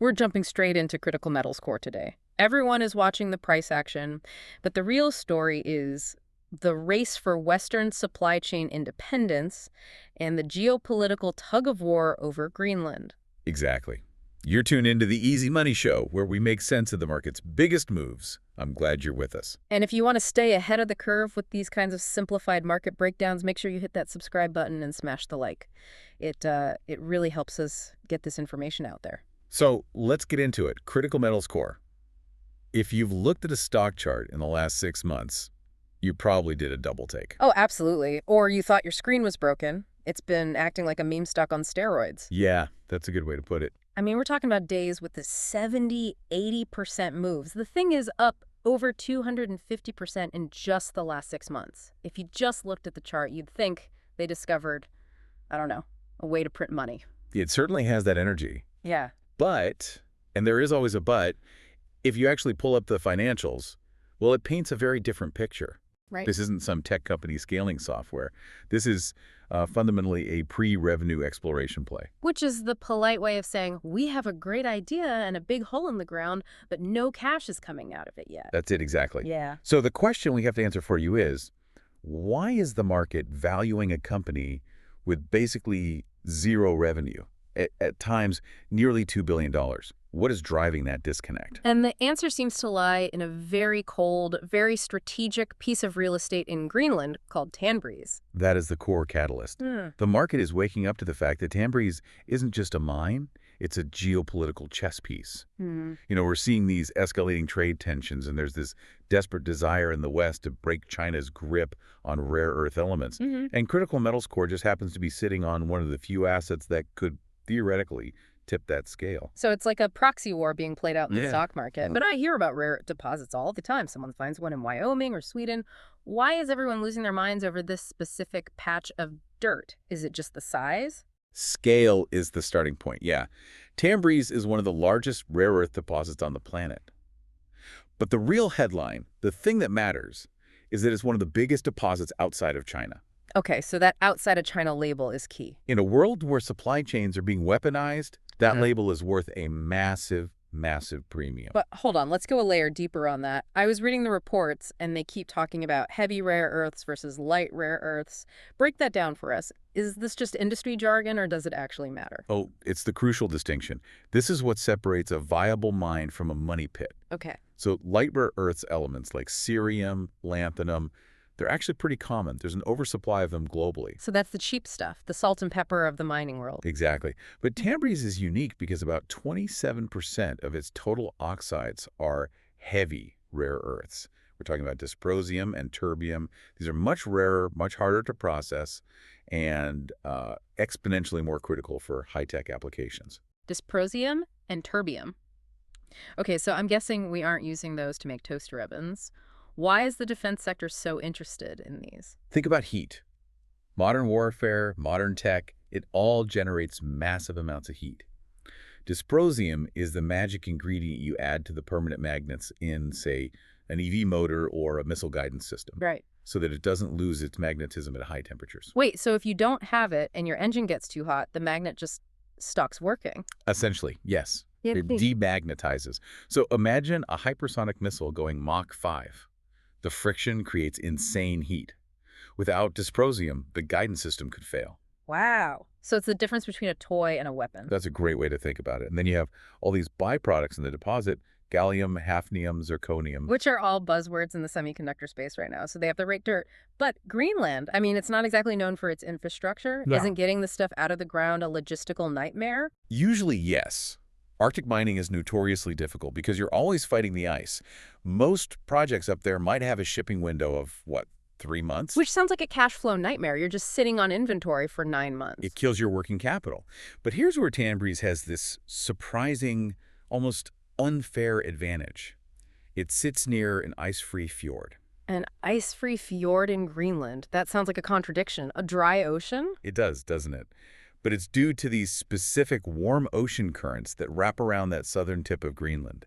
We're jumping straight into critical metals core today. Everyone is watching the price action, but the real story is the race for Western supply chain independence and the geopolitical tug-of-war over Greenland. Exactly. You're tuned into the Easy Money Show, where we make sense of the market's biggest moves. I'm glad you're with us. And if you want to stay ahead of the curve with these kinds of simplified market breakdowns, make sure you hit that subscribe button and smash the like. It really helps us get this information out there. So let's get into it. Critical metals core. If you've looked at a stock chart in the last 6 months, you probably did a double take. Oh, absolutely. Or you thought your screen was broken. It's been acting like a meme stock on steroids. Yeah, that's a good way to put it. I mean, we're talking about days with the 70, 80% moves. The thing is up over 250% in just the last 6 months. If you just looked at the chart, you'd think they discovered, I don't know, a way to print money. It certainly has that energy. Yeah. But, and there is always a but, if you actually pull up the financials, well, it paints a very different picture. Right. This isn't some tech company scaling software. This is fundamentally a pre-revenue exploration play. Which is the polite way of saying, we have a great idea and a big hole in the ground, but no cash is coming out of it yet. That's it, exactly. Yeah. So the question we have to answer for you is, why is the market valuing a company with basically zero revenue, at times nearly $2 billion? What is driving that disconnect? And the answer seems to lie in a very cold, very strategic piece of real estate in Greenland called Tanbreeze. That is the core catalyst. The market is waking up to the fact that Tanbreeze isn't just a mine, it's a geopolitical chess piece. You know, we're seeing these escalating trade tensions, and there's this desperate desire in the West to break China's grip on rare earth elements. And Critical Metals Core just happens to be sitting on one of the few assets that could theoretically tip that scale. So it's like a proxy war being played out in the stock market. But I hear about rare deposits all the time. Someone finds one in Wyoming or Sweden. Why is everyone losing their minds over this specific patch of dirt? Is it just the size? Scale is the starting point, yeah. Tanbreeze is one of the largest rare earth deposits on the planet. But the real headline, the thing that matters, is that it's one of the biggest deposits outside of China. Okay, so that outside of China label is key. In a world where supply chains are being weaponized, that label is worth a massive, massive premium. But hold on, let's go a layer deeper on that. I was reading the reports, and they keep talking about heavy rare earths versus light rare earths. Break that down for us. Is this just industry jargon, or does it actually matter? Oh, it's the crucial distinction. This is what separates a viable mine from a money pit. Okay. So light rare earths elements like cerium, lanthanum, they're actually pretty common. There's an oversupply of them globally. So that's the cheap stuff, the salt and pepper of the mining world. Exactly. But Tanbreeze is unique because about 27% of its total oxides are heavy rare earths. We're talking about dysprosium and terbium. These are much rarer, much harder to process, and exponentially more critical for high-tech applications. Dysprosium and terbium. Okay, so I'm guessing we aren't using those to make toaster ovens. Why is the defense sector so interested in these? Think about heat. Modern warfare, modern tech, it all generates massive amounts of heat. Dysprosium is the magic ingredient you add to the permanent magnets in, say, an EV motor or a missile guidance system. Right. So that it doesn't lose its magnetism at high temperatures. Wait, so if you don't have it and your engine gets too hot, the magnet just stops working? Essentially, yes. It demagnetizes. So imagine a hypersonic missile going Mach 5. The friction creates insane heat. Without dysprosium, the guidance system could fail. Wow. So it's the difference between a toy and a weapon. That's a great way to think about it. And then you have all these byproducts in the deposit, gallium, hafnium, zirconium. Which are all buzzwords in the semiconductor space right now. So they have the right dirt. But Greenland, I mean, it's not exactly known for its infrastructure. No. Isn't getting the stuff out of the ground a logistical nightmare? Usually, yes. Arctic mining is notoriously difficult because you're always fighting the ice. Most projects up there might have a shipping window of, what, 3 months? Which sounds like a cash flow nightmare. You're just sitting on inventory for 9 months. It kills your working capital. But here's where Tanbreeze has this surprising, almost unfair advantage. It sits near an ice-free fjord. An ice-free fjord in Greenland. That sounds like a contradiction. A dry ocean? It does, doesn't it? But it's due to these specific warm ocean currents that wrap around that southern tip of Greenland.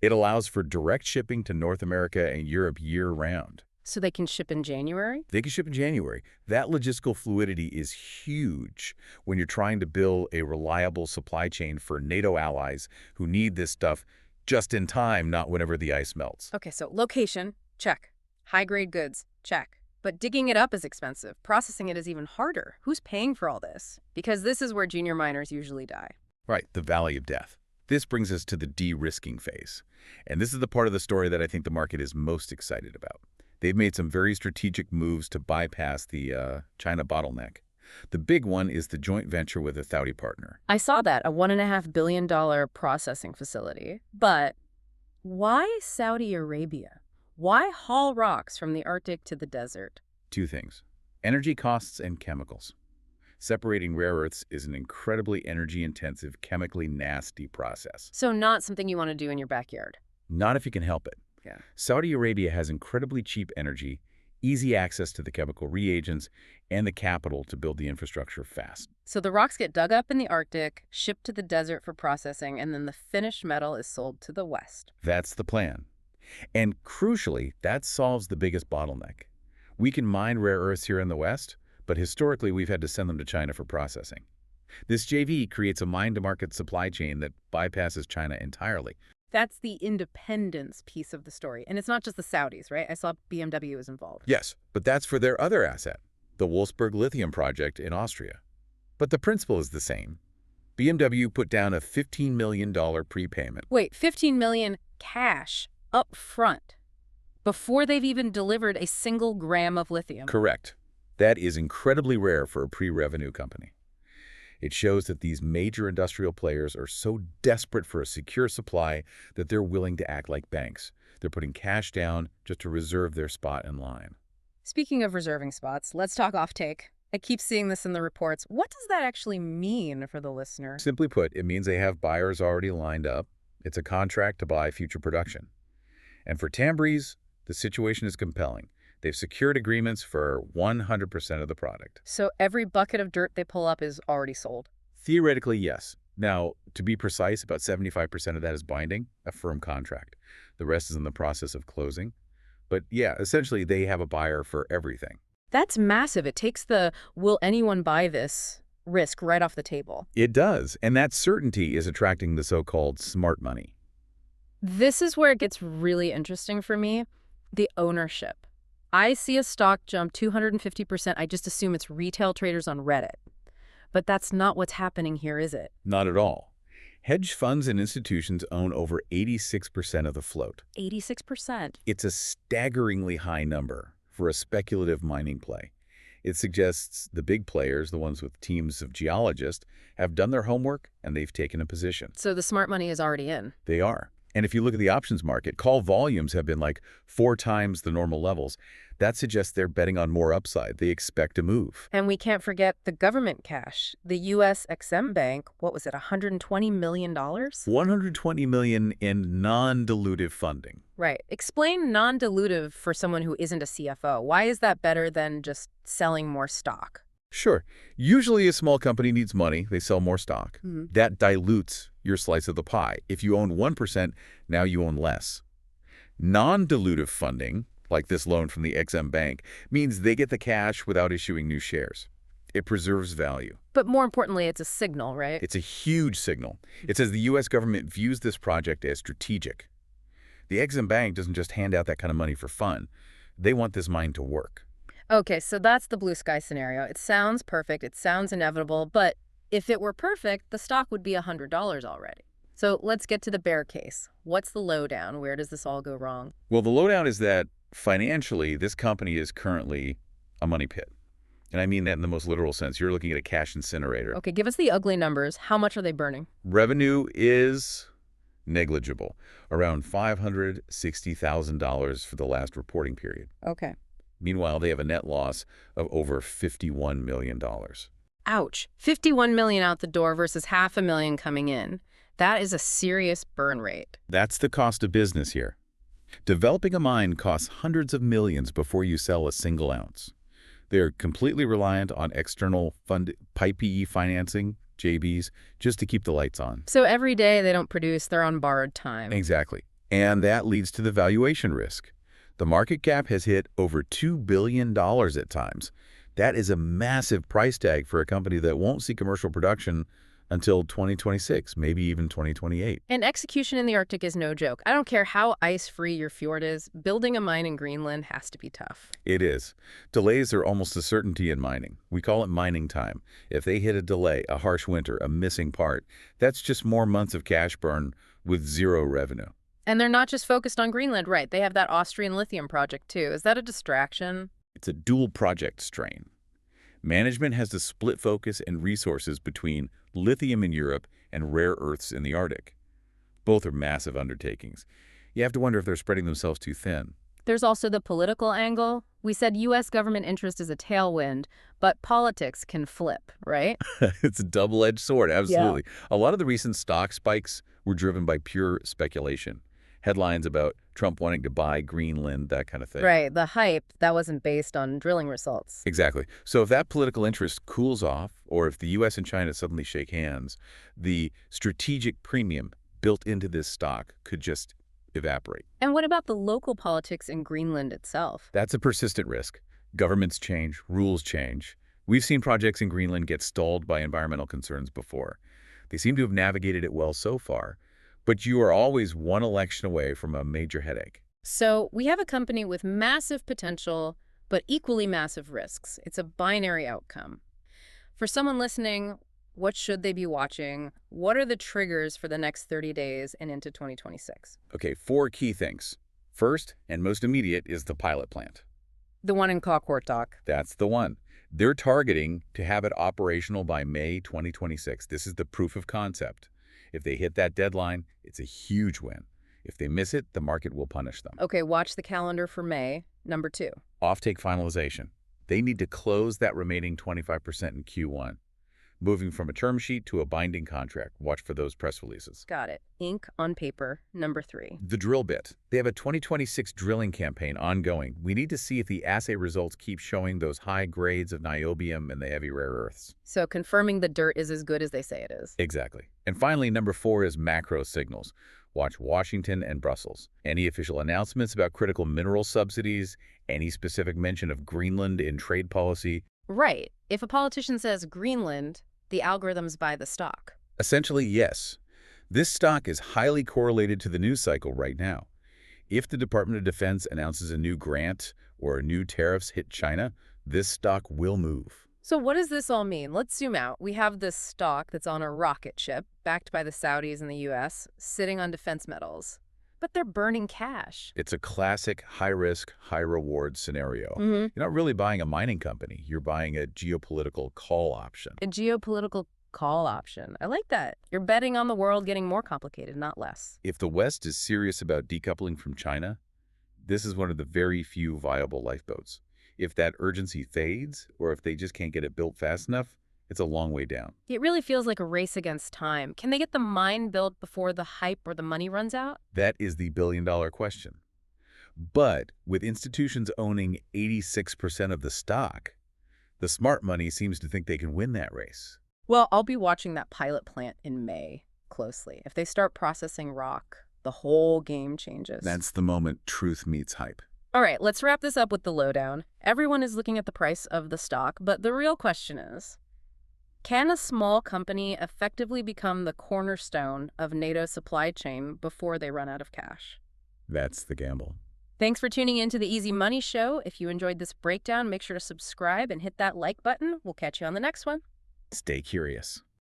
It allows for direct shipping to North America and Europe year-round. So they can ship in January? They can ship in January. That logistical fluidity is huge when you're trying to build a reliable supply chain for NATO allies who need this stuff just in time, not whenever the ice melts. Okay, so location, check. High-grade goods, check. But digging it up is expensive. Processing it is even harder. Who's paying for all this? Because this is where junior miners usually die. Right, the valley of death. This brings us to the de-risking phase. And this is the part of the story that I think the market is most excited about. They've made some very strategic moves to bypass the China bottleneck. The big one is the joint venture with a Saudi partner. I saw that, a $1.5 billion processing facility. But why Saudi Arabia? Why haul rocks from the Arctic to the desert? Two things: energy costs and chemicals. Separating rare earths is an incredibly energy-intensive, chemically nasty process. So not something you want to do in your backyard. Not if you can help it. Yeah. Saudi Arabia has incredibly cheap energy, easy access to the chemical reagents, and the capital to build the infrastructure fast. So the rocks get dug up in the Arctic, shipped to the desert for processing, and then the finished metal is sold to the West. That's the plan. And crucially, that solves the biggest bottleneck. We can mine rare earths here in the West, but historically we've had to send them to China for processing. This JV creates a mine-to-market supply chain that bypasses China entirely. That's the independence piece of the story. And it's not just the Saudis, right? I saw BMW is involved. Yes, but that's for their other asset, the Wolfsburg lithium project in Austria. But the principle is the same. BMW put down a $15 million prepayment. Wait, $15 million cash up front before they've even delivered a single gram of lithium. Correct. That is incredibly rare for a pre-revenue company. It shows that these major industrial players are so desperate for a secure supply that they're willing to act like banks. They're putting cash down just to reserve their spot in line. Speaking of reserving spots, let's talk offtake. I keep seeing this in the reports. What does that actually mean for the listener? Simply put, it means they have buyers already lined up. It's a contract to buy future production. And for Tambreez, the situation is compelling. They've secured agreements for 100% of the product. So every bucket of dirt they pull up is already sold? Theoretically, yes. Now, to be precise, about 75% of that is binding, a firm contract. The rest is in the process of closing. But yeah, essentially, they have a buyer for everything. That's massive. It takes the will anyone buy this risk right off the table. It does, and that certainty is attracting the so-called smart money. This is where it gets really interesting for me, the ownership. I see a stock jump 250%. I just assume it's retail traders on Reddit. But that's not what's happening here, is it? Not at all. Hedge funds and institutions own over 86% of the float. 86%. It's a staggeringly high number for a speculative mining play. It suggests the big players, the ones with teams of geologists, have done their homework and they've taken a position. So the smart money is already in. They are. And if you look at the options market, call volumes have been like 4 times the normal levels. That suggests they're betting on more upside. They expect to move. And we can't forget the government cash. The U.S. Ex-Im Bank, what was it, $120 million? $120 million in non-dilutive funding. Right. Explain non-dilutive for someone who isn't a CFO. Why is that better than just selling more stock? Sure. Usually a small company needs money. They sell more stock. Mm-hmm. That dilutes your slice of the pie. If you own 1%, now you own less. Non-dilutive funding, like this loan from the Ex-Im Bank, means they get the cash without issuing new shares. It preserves value. But more importantly, it's a signal, right? It's a huge signal. It says the U.S. government views this project as strategic. The Ex-Im Bank doesn't just hand out that kind of money for fun. They want this mine to work. Okay, so that's the blue sky scenario. It sounds perfect. It sounds inevitable. But if it were perfect, the stock would be $100 already. So let's get to the bear case. What's the lowdown? Where does this all go wrong? Well, the lowdown is that financially, this company is currently a money pit. And I mean that in the most literal sense. You're looking at a cash incinerator. Okay, give us the ugly numbers. How much are they burning? Revenue is negligible, around $560,000 for the last reporting period. Okay. Meanwhile, they have a net loss of over $51 million. Ouch. $51 million out the door versus $500,000 coming in. That is a serious burn rate. That's the cost of business here. Developing a mine costs hundreds of millions before you sell a single ounce. They're completely reliant on external PE financing, JVs, just to keep the lights on. So every day they don't produce, they're on borrowed time. Exactly. And that leads to the valuation risk. The market cap has hit over $2 billion at times. That is a massive price tag for a company that won't see commercial production until 2026, maybe even 2028. And execution in the Arctic is no joke. I don't care how ice-free your fjord is, building a mine in Greenland has to be tough. It is. Delays are almost a certainty in mining. We call it mining time. If they hit a delay, a harsh winter, a missing part, that's just more months of cash burn with zero revenue. And they're not just focused on Greenland, right? They have that Austrian lithium project, too. Is that a distraction? It's a dual project strain. Management has to split focus and resources between lithium in Europe and rare earths in the Arctic. Both are massive undertakings. You have to wonder if they're spreading themselves too thin. There's also the political angle. We said U.S. government interest is a tailwind, but politics can flip, right? It's a double-edged sword, absolutely. A lot of the recent stock spikes were driven by pure speculation. Headlines about Trump wanting to buy Greenland, that kind of thing. Right, the hype, that wasn't based on drilling results. Exactly. So if that political interest cools off, or if the U.S. and China suddenly shake hands, the strategic premium built into this stock could just evaporate. And what about the local politics in Greenland itself? That's a persistent risk. Governments change, rules change. We've seen projects in Greenland get stalled by environmental concerns before. They seem to have navigated it well so far, but you are always one election away from a major headache. So we have a company with massive potential, but equally massive risks. It's a binary outcome. For someone listening, what should they be watching? What are the triggers for the next 30 days and into 2026? Okay, 4 key things. First, and most immediate, is the pilot plant. The one in Kalkwartak. That's the one. They're targeting to have it operational by May 2026. This is the proof of concept. If they hit that deadline, it's a huge win. If they miss it, the market will punish them. Okay, watch the calendar for May. Number 2. Offtake finalization. They need to close that remaining 25% in Q1. Moving from a term sheet to a binding contract. Watch for those press releases. Got it. Ink on paper. Number 3. The drill bit. They have a 2026 drilling campaign ongoing. We need to see if the assay results keep showing those high grades of niobium and the heavy rare earths. So confirming the dirt is as good as they say it is. Exactly. And finally, number 4 is macro signals. Watch Washington and Brussels. Any official announcements about critical mineral subsidies, any specific mention of Greenland in trade policy. Right. If a politician says Greenland, the algorithms buy the stock. Essentially, yes. This stock is highly correlated to the news cycle right now. If the Department of Defense announces a new grant or new tariffs hit China, this stock will move. So what does this all mean? Let's zoom out. We have this stock that's on a rocket ship, backed by the Saudis and the U.S., sitting on defense metals. But they're burning cash. It's a classic high-risk, high-reward scenario. Mm-hmm. You're not really buying a mining company. You're buying a geopolitical call option. A geopolitical call option. I like that. You're betting on the world getting more complicated, not less. If the West is serious about decoupling from China, this is one of the very few viable lifeboats. If that urgency fades, or if they just can't get it built fast enough, it's a long way down. It really feels like a race against time. Can they get the mine built before the hype or the money runs out? That is the billion-dollar question. But with institutions owning 86% of the stock, the smart money seems to think they can win that race. Well, I'll be watching that pilot plant in May closely. If they start processing rock, the whole game changes. That's the moment truth meets hype. All right, let's wrap this up with the lowdown. Everyone is looking at the price of the stock, but the real question is, can a small company effectively become the cornerstone of NATO's supply chain before they run out of cash? That's the gamble. Thanks for tuning in to the Easy Money Show. If you enjoyed this breakdown, make sure to subscribe and hit that like button. We'll catch you on the next one. Stay curious.